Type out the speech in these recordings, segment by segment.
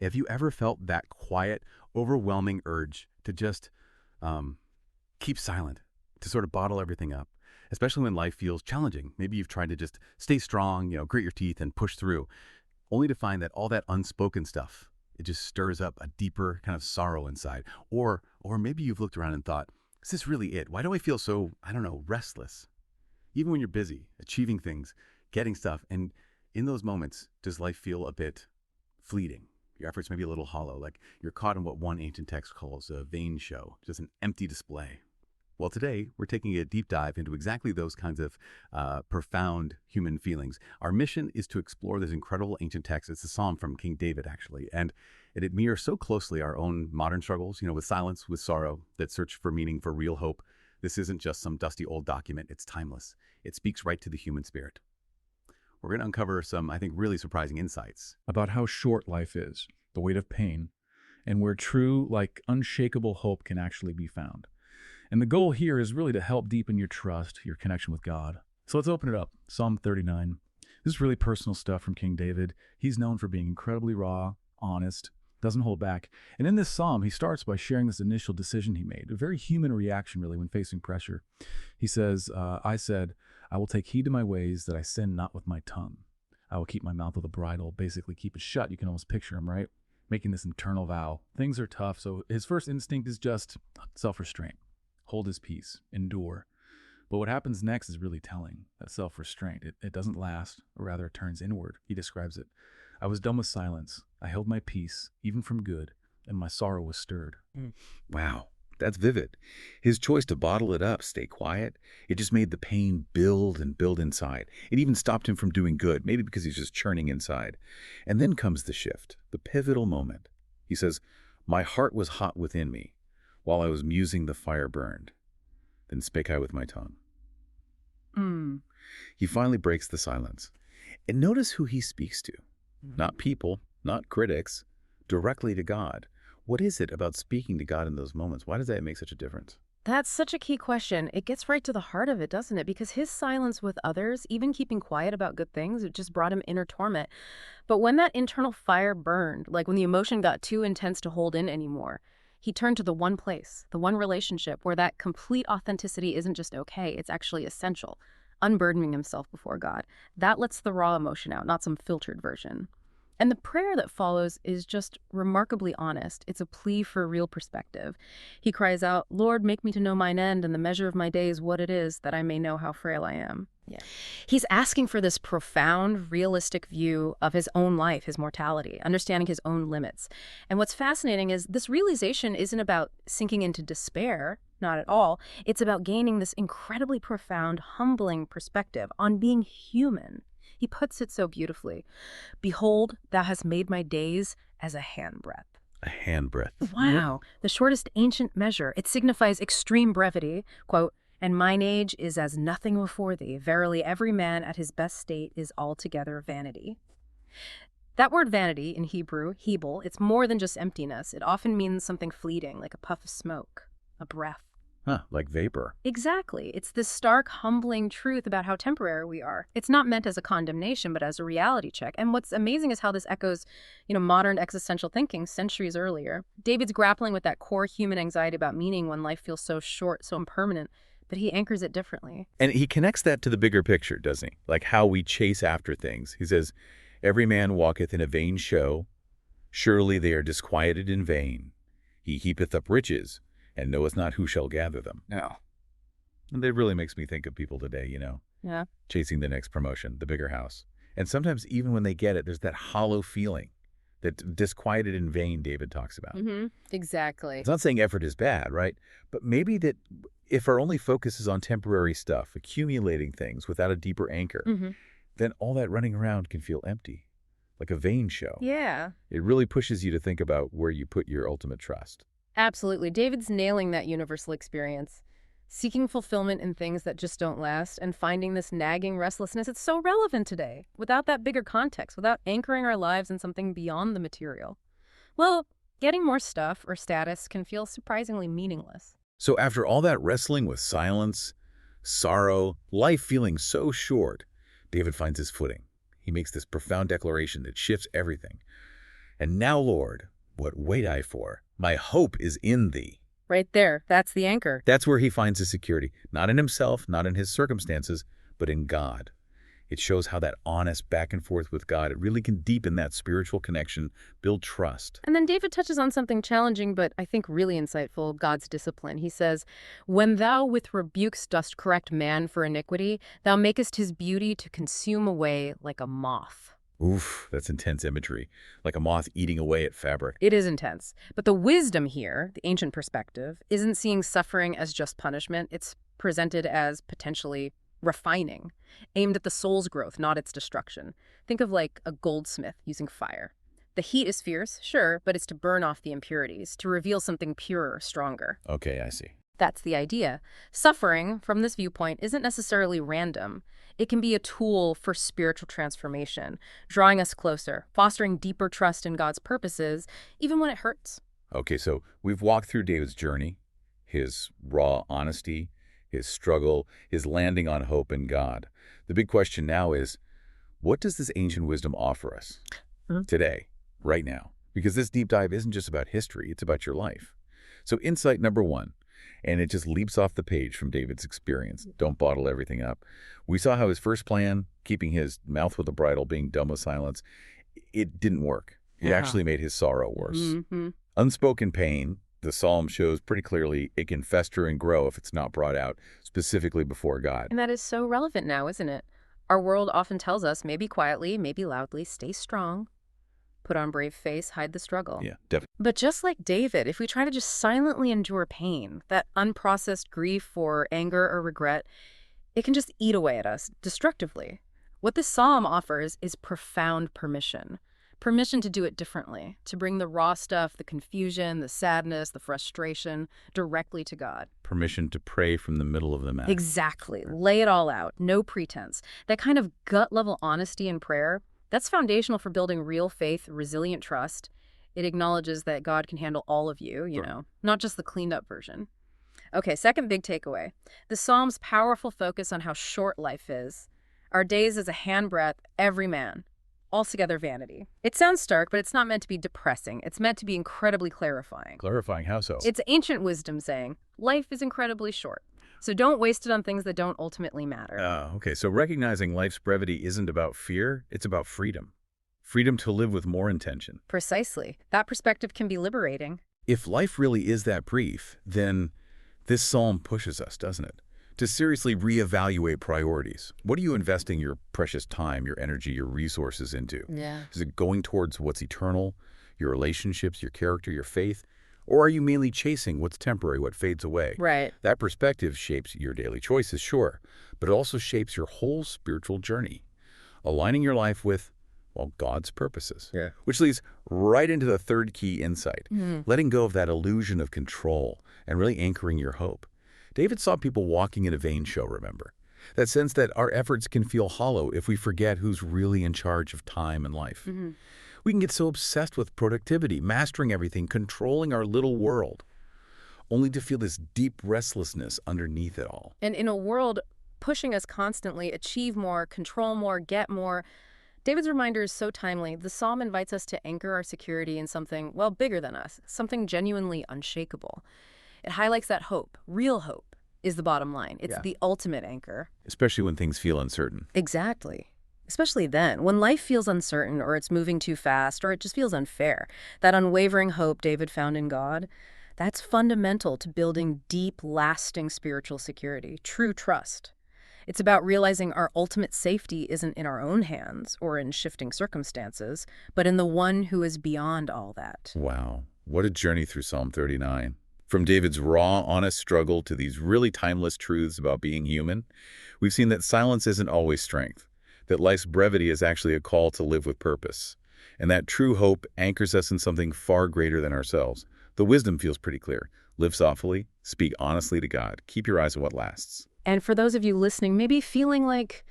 Have you ever felt that quiet, overwhelming urge to just keep silent, to sort of bottle everything up, especially when life feels challenging? Maybe you've tried to just stay strong, grit your teeth and push through, only to find that all that unspoken stuff, it just stirs up a deeper kind of sorrow inside. Or maybe you've looked around and thought, is this really it? Why do I feel so, I don't know, restless? Even when you're busy, achieving things, getting stuff, and in those moments, does life feel a bit fleeting? Your efforts may be a little hollow, like you're caught in what one ancient text calls a vain show, just an empty display. Well, today, we're taking a deep dive into exactly those kinds of profound human feelings. Our mission is to explore this incredible ancient text. It's a psalm from King David, actually, and it mirrors so closely our own modern struggles, with silence, with sorrow, that search for meaning, for real hope. This isn't just some dusty old document. It's timeless. It speaks right to the human spirit. We're going to uncover some, I think, really surprising insights about how short life is, the weight of pain, and where true, unshakable hope can actually be found. And the goal here is really to help deepen your trust, your connection with God. So let's open it up. Psalm 39. This is really personal stuff from King David. He's known for being incredibly raw, honest, doesn't hold back. And in this psalm, he starts by sharing this initial decision he made, a very human reaction, really, when facing pressure. He says, I said, I will take heed to my ways that I sin not with my tongue. I will keep my mouth with a bridle, basically keep it shut. You can almost picture him, right? Making this internal vow. Things are tough, so his first instinct is just self-restraint. Hold his peace, endure. But what happens next is really telling. That self-restraint, it doesn't last, or rather it turns inward. He describes it. I was dumb with silence. I held my peace, even from good, and my sorrow was stirred. Wow, that's vivid. His choice to bottle it up, stay quiet, it just made the pain build and build inside. It even stopped him from doing good, maybe because he's just churning inside. And then comes the shift, the pivotal moment. He says, my heart was hot within me. While I was musing, the fire burned. Then spake I with my tongue. He finally breaks the silence. And notice who he speaks to. Not people, not critics, directly to God. What is it about speaking to God in those moments? Why does that make such a difference? That's such a key question. It gets right to the heart of it, doesn't it? Because his silence with others, even keeping quiet about good things, it just brought him inner torment. But when that internal fire burned, like when the emotion got too intense to hold in anymore, he turned to the one place, the one relationship where that complete authenticity isn't just okay, it's actually essential. Unburdening himself before God. That lets the raw emotion out, not some filtered version. And the prayer that follows is just remarkably honest. It's a plea for real perspective. He cries out, Lord, make me to know mine end and the measure of my days what it is, that I may know how frail I am. Yeah. He's asking for this profound, realistic view of his own life, his mortality, understanding his own limits. And what's fascinating is this realization isn't about sinking into despair, not at all. It's about gaining this incredibly profound, humbling perspective on being human. He puts it so beautifully. Behold, thou hast made my days as a handbreadth. A handbreadth. Wow. The shortest ancient measure. It signifies extreme brevity. Quote, and mine age is as nothing before thee. Verily, every man at his best state is altogether vanity. That word vanity in Hebrew, hebel, it's more than just emptiness. It often means something fleeting, like a puff of smoke, a breath. Huh, like vapor. Exactly. It's this stark, humbling truth about how temporary we are. It's not meant as a condemnation, but as a reality check. And what's amazing is how this echoes, modern existential thinking centuries earlier. David's grappling with that core human anxiety about meaning when life feels so short, so impermanent, but he anchors it differently. And he connects that to the bigger picture, doesn't he? Like how we chase after things. He says, every man walketh in a vain show. Surely they are disquieted in vain. He heapeth up riches, and knoweth not who shall gather them. No. And that really makes me think of people today, Yeah. chasing the next promotion, the bigger house. And sometimes even when they get it, there's that hollow feeling, that disquieted in vain David talks about. Exactly. It's not saying effort is bad, right? But maybe that if our only focus is on temporary stuff, accumulating things without a deeper anchor, then all that running around can feel empty, like a vain show. Yeah. It really pushes you to think about where you put your ultimate trust. Absolutely. David's nailing that universal experience. Seeking fulfillment in things that just don't last and finding this nagging restlessness, it's so relevant today. Without that bigger context, without anchoring our lives in something beyond the material. Well, getting more stuff or status can feel surprisingly meaningless. So after all that wrestling with silence, sorrow, life feeling so short, David finds his footing. He makes this profound declaration that shifts everything. And now, Lord, what wait I for? My hope is in thee. Right there. That's the anchor. That's where he finds his security, not in himself, not in his circumstances, but in God. It shows how that honest back and forth with God, it really can deepen that spiritual connection, build trust. And then David touches on something challenging, but I think really insightful, God's discipline. He says, "When thou with rebukes dost correct man for iniquity, thou makest his beauty to consume away like a moth." Oof, that's intense imagery, like a moth eating away at fabric. It is intense. But the wisdom here, the ancient perspective, isn't seeing suffering as just punishment. It's presented as potentially refining, aimed at the soul's growth, not its destruction. Think of like a goldsmith using fire. The heat is fierce, sure, but it's to burn off the impurities, to reveal something purer, stronger. Okay, I see. That's the idea. Suffering, from this viewpoint, isn't necessarily random. It can be a tool for spiritual transformation, drawing us closer, fostering deeper trust in God's purposes, even when it hurts. Okay, so we've walked through David's journey, his raw honesty, his struggle, his landing on hope in God. The big question now is, what does this ancient wisdom offer us today, right now? Because this deep dive isn't just about history, it's about your life. So insight number one, and it just leaps off the page from David's experience. Don't bottle everything up. We saw how his first plan, keeping his mouth with a bridle, being dumb with silence, it didn't work. It actually made his sorrow worse. Unspoken pain, the psalm shows pretty clearly, it can fester and grow if it's not brought out specifically before God. And that is so relevant now, isn't it? Our world often tells us, maybe quietly, maybe loudly, stay strong, put on brave face, hide the struggle. Yeah, definitely. But just like David, if we try to just silently endure pain, that unprocessed grief or anger or regret, it can just eat away at us destructively. What this psalm offers is profound permission. Permission to do it differently, to bring the raw stuff, the confusion, the sadness, the frustration, directly to God. Permission to pray from the middle of the matter. Exactly. Lay it all out. No pretense. That kind of gut-level honesty in prayer, that's foundational for building real faith, resilient trust. It acknowledges that God can handle all of you, you know, not just the cleaned-up version. Okay, second big takeaway. The Psalm's powerful focus on how short life is. Our days is a handbreadth, every man. Altogether vanity. It sounds stark, but it's not meant to be depressing. It's meant to be incredibly clarifying. Clarifying how so? It's ancient wisdom saying, life is incredibly short. So don't waste it on things that don't ultimately matter. Okay, so recognizing life's brevity isn't about fear, it's about freedom. Freedom to live with more intention. Precisely. That perspective can be liberating. If life really is that brief, then this psalm pushes us, doesn't it? To seriously reevaluate priorities. What are you investing your precious time, your energy, your resources into? Yeah. Is it going towards what's eternal, your relationships, your character, your faith? Or are you mainly chasing what's temporary, what fades away? Right. That perspective shapes your daily choices, sure, but it also shapes your whole spiritual journey, aligning your life with, well, God's purposes. Yeah. Which leads right into the third key insight, letting go of that illusion of control and really anchoring your hope. David saw people walking in a vain show, remember? That sense that our efforts can feel hollow if we forget who's really in charge of time and life. We can get so obsessed with productivity, mastering everything, controlling our little world, only to feel this deep restlessness underneath it all. And in a world pushing us constantly, achieve more, control more, get more, David's reminder is so timely. The psalm invites us to anchor our security in something, well, bigger than us, something genuinely unshakable. It highlights that hope, real hope, is the bottom line. It's the ultimate anchor. Especially when things feel uncertain. Exactly. Especially then, when life feels uncertain or it's moving too fast or it just feels unfair. That unwavering hope David found in God, that's fundamental to building deep, lasting spiritual security, true trust. It's about realizing our ultimate safety isn't in our own hands or in shifting circumstances, but in the one who is beyond all that. Wow, what a journey through Psalm 39. From David's raw, honest struggle to these really timeless truths about being human, we've seen that silence isn't always strength, that life's brevity is actually a call to live with purpose, and that true hope anchors us in something far greater than ourselves. The wisdom feels pretty clear. Live softly, speak honestly to God, keep your eyes on what lasts. And for those of you listening, maybe feeling like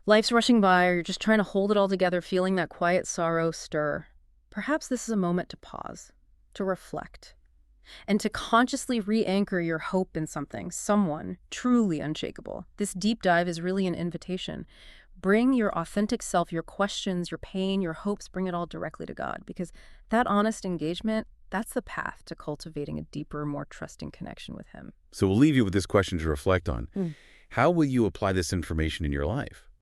life's rushing by or you're just trying to hold it all together, feeling that quiet sorrow stir, perhaps this is a moment to pause, to reflect, and to consciously re-anchor your hope in something, someone truly unshakable. This deep dive is really an invitation. Bring your authentic self, your questions, your pain, your hopes, bring it all directly to God, because that honest engagement, that's the path to cultivating a deeper, more trusting connection with Him. So we'll leave you with this question to reflect on. Mm. How will you apply this information in your life?